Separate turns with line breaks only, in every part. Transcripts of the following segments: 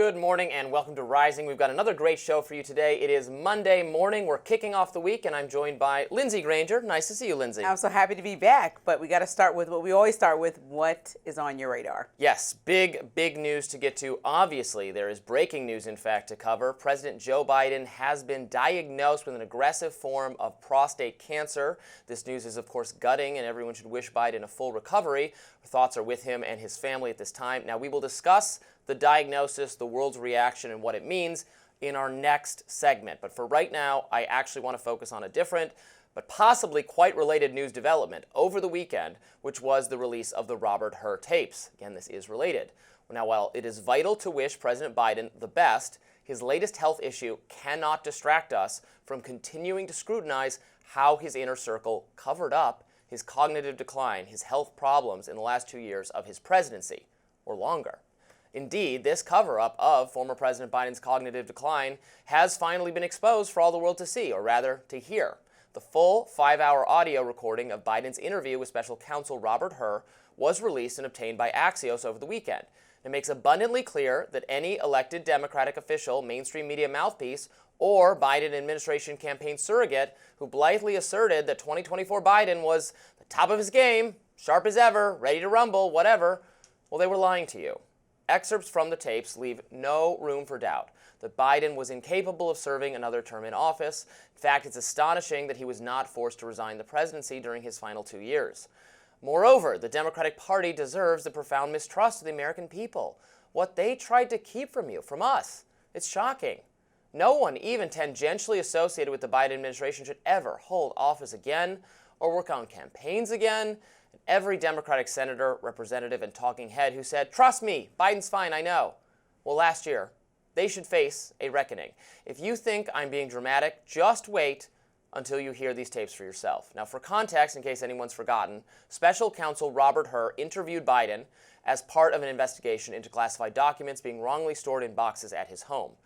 Good morning and welcome to Rising. We've got another great show for you today. It is Monday morning. We're kicking off the week and I'm joined by Lindsay Granger. Nice to see you, Lindsay.
I'm so happy to be back, but we got to start with what we always start with. What is on your radar?
Yes, big news to get to. Obviously, there is breaking news, in fact, to cover. President Joe Biden has been diagnosed with an aggressive form of prostate cancer. This news is, of course, gutting, and everyone should wish Biden a full recovery. Our thoughts are with him and his family at this time. Now, we will discuss the diagnosis, the world's reaction, and what it means in our next segment. But for right now, I actually want to focus on a different, but possibly quite related news development over the weekend, which was the release of the Robert Hur tapes. Again, this is related. Now, while it is vital to wish President Biden the best, his latest health issue cannot distract us from continuing to scrutinize how his inner circle covered up his cognitive decline, his health problems in the last 2 years of his presidency, or longer. Indeed, this cover-up of former President Biden's cognitive decline has finally been exposed for all the world to see, or rather, to hear. The full 5-hour audio recording of Biden's interview with special counsel Robert Hur was released and obtained by Axios over the weekend. It makes abundantly clear that any elected Democratic official, mainstream media mouthpiece, or Biden administration campaign surrogate who blithely asserted that 2024 Biden was the top of his game, sharp as ever, ready to rumble, whatever, well, they were lying to you. Excerpts from the tapes leave no room for doubt that Biden was incapable of serving another term in office. In fact, it's astonishing that he was not forced to resign the presidency during his final 2 years. Moreover, the Democratic Party deserves the profound mistrust of the American people. What they tried to keep from you, from us, it's shocking. No one, even tangentially associated with the Biden administration, should ever hold office again or work on campaigns again. Every Democratic senator, representative, and talking head who said, "Trust me, Biden's fine, I know," well, last year, they should face a reckoning. If you think I'm being dramatic, just wait until you hear these tapes for yourself. Now, for context, in case anyone's forgotten, special counsel Robert Hur interviewed Biden as part of an investigation into classified documents being wrongly stored in boxes at his home.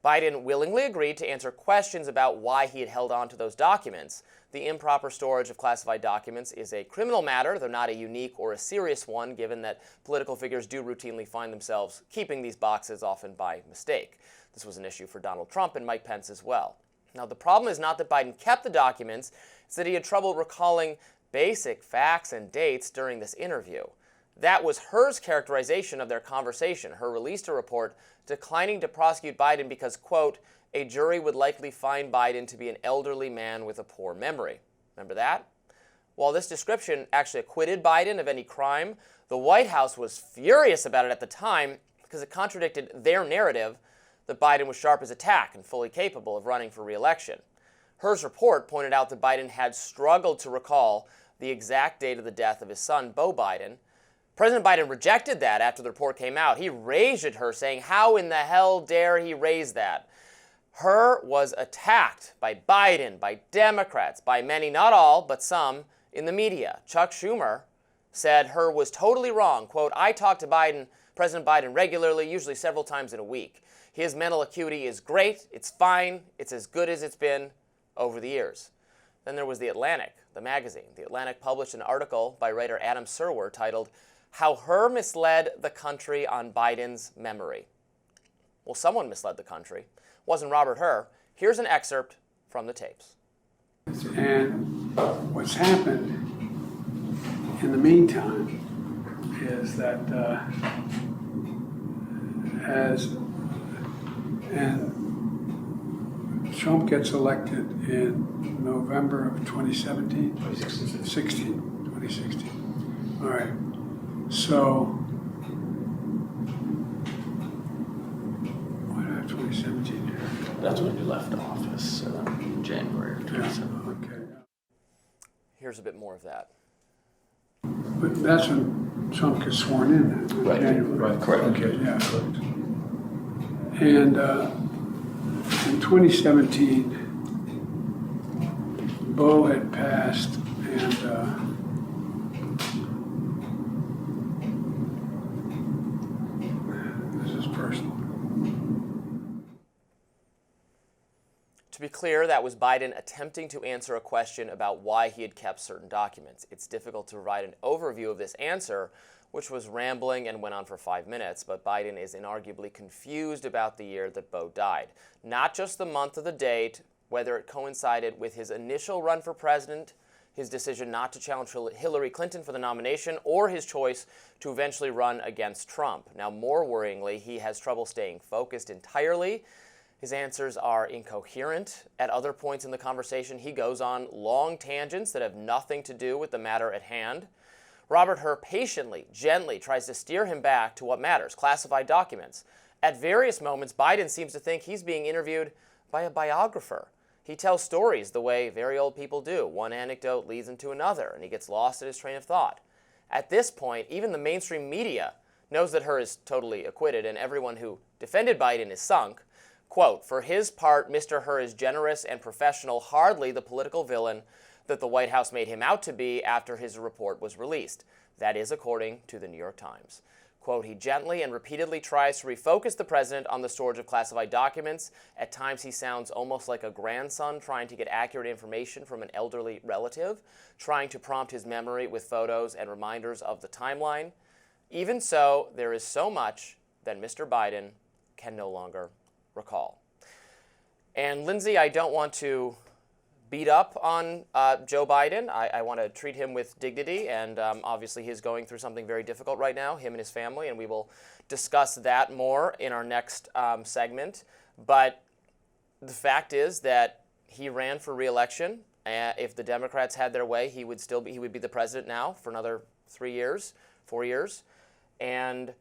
Biden willingly agreed to answer questions about why he had held on to those documents. The improper storage of classified documents is a criminal matter, though not a unique or a serious one, given that political figures do routinely find themselves keeping these boxes, often by mistake. This was an issue for Donald Trump and Mike Pence as well. Now, the problem is not that Biden kept the documents, it's that he had trouble recalling basic facts and dates during this interview. That was Hur's characterization of their conversation. Hur released a report declining to prosecute Biden because, quote, a jury would likely find Biden to be an elderly man with a poor memory. Remember that? While this description actually acquitted Biden of any crime, the White House was furious about it at the time because it contradicted their narrative that Biden was sharp as a tack and fully capable of running for re-election. Hur's report pointed out that Biden had struggled to recall the exact date of the death of his son, Beau Biden. President Biden rejected that after the report came out. He raged at Hur, saying, "How in the hell dare he raise that?" Hur was attacked by Biden, by Democrats, by many, not all, but some, in the media. Chuck Schumer said Hur was totally wrong. Quote, I talk to President Biden regularly, usually several times in a week. His mental acuity is great, it's fine, it's as good as it's been over the years. Then there was The Atlantic, the magazine. The Atlantic published an article by writer Adam Serwer titled, How Hur Misled the Country on Biden's Memory. Well, someone misled the country. It wasn't Robert Hur. Here's an excerpt from the tapes.
And what's happened in the meantime is that Trump gets elected in November of 2017? 2016. All right. So, what do I have 2017 here?
That's when you left office, in January of 2017.
Okay.
Here's a bit more of that.
But that's when Trump gets sworn in.
Right.
January.
Right. Correct.
Okay. Yeah. Correct. And in 2017, Beau had passed, and this is personal.
To be clear, that was Biden attempting to answer a question about why he had kept certain documents. It's difficult to provide an overview of this answer which was rambling and went on for 5 minutes, but Biden is inarguably confused about the year that Beau died. Not just the month or the date, whether it coincided with his initial run for president, his decision not to challenge Hillary Clinton for the nomination, or his choice to eventually run against Trump. Now, more worryingly, he has trouble staying focused entirely. His answers are incoherent. At other points in the conversation, he goes on long tangents that have nothing to do with the matter at hand. Robert Hur patiently, gently tries to steer him back to what matters, classified documents. At various moments, Biden seems to think he's being interviewed by a biographer. He tells stories the way very old people do. One anecdote leads into another, and he gets lost in his train of thought. At this point, even the mainstream media knows that Hur is totally acquitted, and everyone who defended Biden is sunk. Quote, "For his part, Mr. Hur is generous and professional, hardly the political villain that the White House made him out to be after his report was released." That is according to the New York Times. Quote, "He gently and repeatedly tries to refocus the president on the storage of classified documents. At times he sounds almost like a grandson trying to get accurate information from an elderly relative, trying to prompt his memory with photos and reminders of the timeline. Even so, there is so much that Mr. Biden can no longer recall." And Lindsay, I don't want to beat up on Joe Biden. I want to treat him with dignity, and obviously he's going through something very difficult right now, him and his family, and we will discuss that more in our next segment. But the fact is that he ran for re-election. If the Democrats had their way, he would be the president now for another 3 years, 4 years, and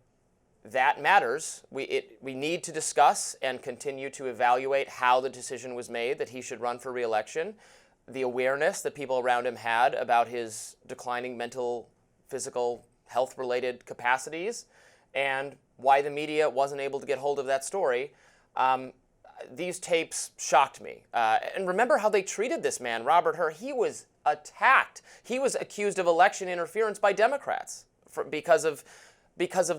that matters. We need to discuss and continue to evaluate how the decision was made that he should run for re-election, the awareness that people around him had about his declining mental, physical, health-related capacities, and why the media wasn't able to get hold of that story. These tapes shocked me. And remember how they treated this man, Robert Hur. He was attacked. He was accused of election interference by Democrats because of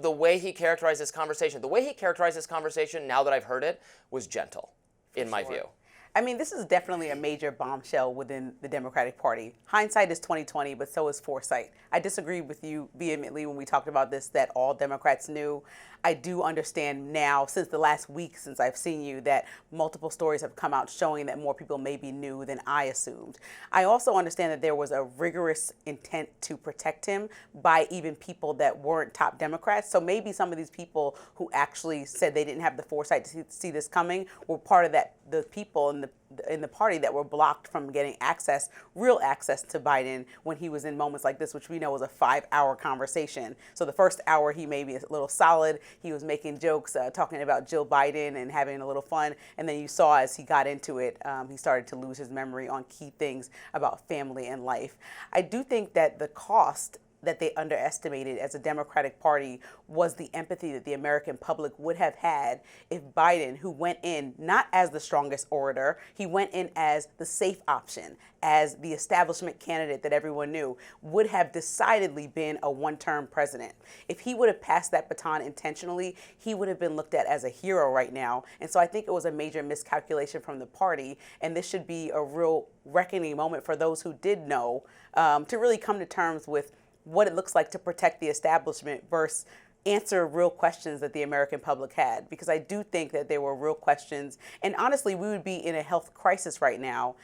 the way he characterized this conversation. The way he characterized this conversation, now that I've heard it, was gentle, in my view.
I mean, this is definitely a major bombshell within the Democratic Party. Hindsight is 20/20, but so is foresight. I disagree with you vehemently when we talked about this, that all Democrats knew. I do understand now, since the last week since I've seen you, that multiple stories have come out showing that more people maybe knew than I assumed. I also understand that there was a rigorous intent to protect him by even people that weren't top Democrats. So maybe some of these people who actually said they didn't have the foresight to see this coming were part of that, the people in the party that were blocked from getting access, real access to Biden when he was in moments like this, which we know was a 5-hour conversation. So the first hour he may be a little solid. He was making jokes, talking about Jill Biden and having a little fun. And then you saw as he got into it, he started to lose his memory on key things about family and life. I do think that the cost that they underestimated as a Democratic Party was the empathy that the American public would have had if Biden, who went in not as the strongest orator, he went in as the safe option, as the establishment candidate that everyone knew, would have decidedly been a one-term president. If he would have passed that baton intentionally, he would have been looked at as a hero right now. And so I think it was a major miscalculation from the party, and this should be a real reckoning moment for those who did know, to really come to terms with what it looks like to protect the establishment versus answer real questions that the American public had. Because I do think that there were real questions. And honestly, we would be in a health crisis right now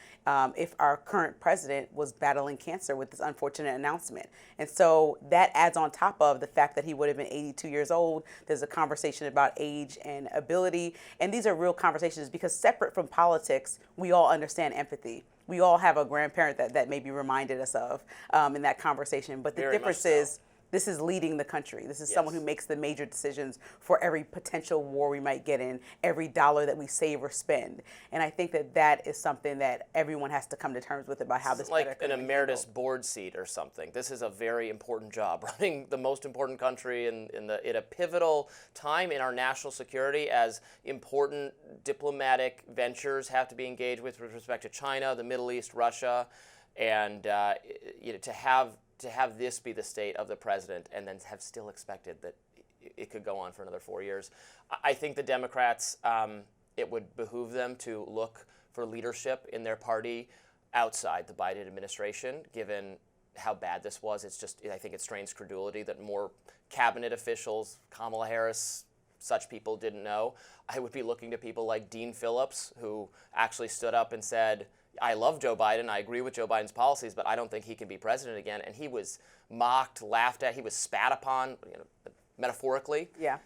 if our current president was battling cancer with this unfortunate announcement. And so that adds on top of the fact that he would have been 82 years old. There's a conversation about age and ability. And these are real conversations because separate from politics, we all understand empathy. We all have a grandparent that maybe reminded us of in that conversation. But the
Very
difference is, this is leading the country. This is someone who makes the major decisions for every potential war we might get in, every dollar that we save or spend. And I think that that is something that everyone has to come to terms with about how this
is like an emeritus board seat or something. This is a very important job, running the most important country in a pivotal time in our national security, as important diplomatic ventures have to be engaged with respect to China, the Middle East, Russia, and to have this be the state of the president and then have still expected that it could go on for another 4 years. I think the Democrats, it would behoove them to look for leadership in their party outside the Biden administration, given how bad this was. It's just, I think it strains credulity that more cabinet officials, Kamala Harris, such people didn't know. I would be looking to people like Dean Phillips, who actually stood up and said, I love Joe Biden, I agree with Joe Biden's policies, but I don't think he can be president again. And he was mocked, laughed at, he was spat upon, metaphorically.
Yeah.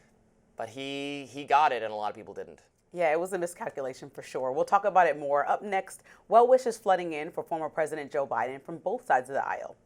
But he got it, and a lot of people didn't.
Yeah, it was a miscalculation for sure. We'll talk about it more. Up next, well wishes flooding in for former President Joe Biden from both sides of the aisle.